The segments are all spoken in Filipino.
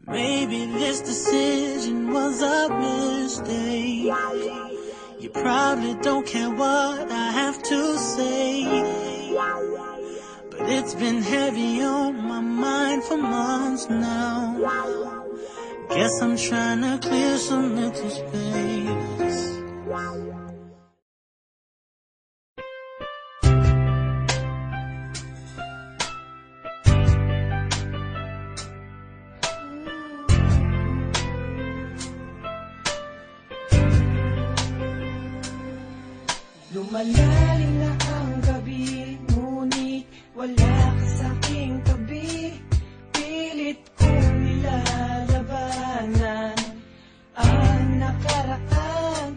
Maybe this decision was a mistake. You probably don't care what I have to say, but it's been heavy on my mind for months now. Guess I'm trying to clear some mental space. Lumalalim na ang gabi, ngunit wala ka sa'king tabi. Pilit kong nilalabanan ang nakaraan,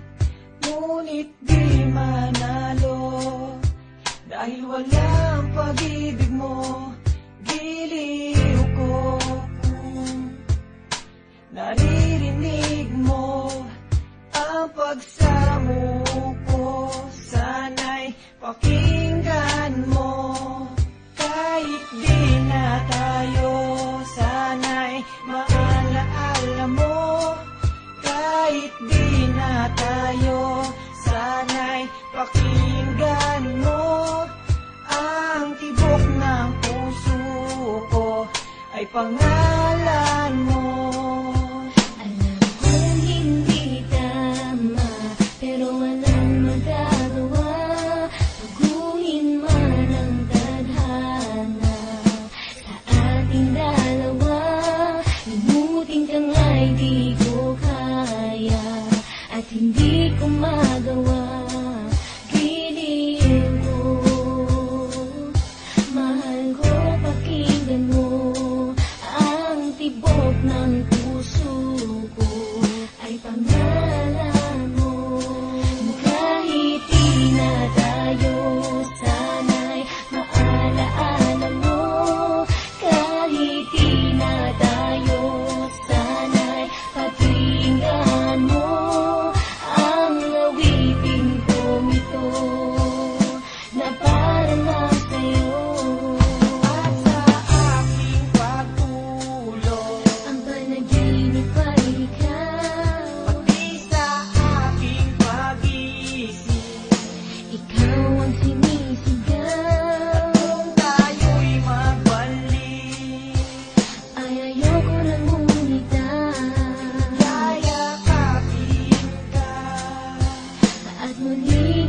ngunit di manalo. Dahil wala ang pag-ibig mo, giliw ko. Naririnig mo ang pagsamo ko, sana'y pakinggan mo. Kahit di na tayo, sana'y maalaala mo. Kahit di na tayo, sana'y pakinggan mo. Ang tibok ng puso ko ay pangalan mo. Hindi ko magawa, giliw ko. Mahal ko, pakinggan mo. Ang tibok ng puso ko ay pangalan mo. Kahit di na tayo, sana'y maalaala mo. Kahit di na tayo, sana'y pakinggan mo. Na parang sa'yo, at sa aking pagtulog, ang panaginip ay ikaw. pati sa aking pag-isip, Ikaw ang sinisigaw. kung tayo'y magbalik, Ay ayoko nang umitaw yayakapin ka. at muli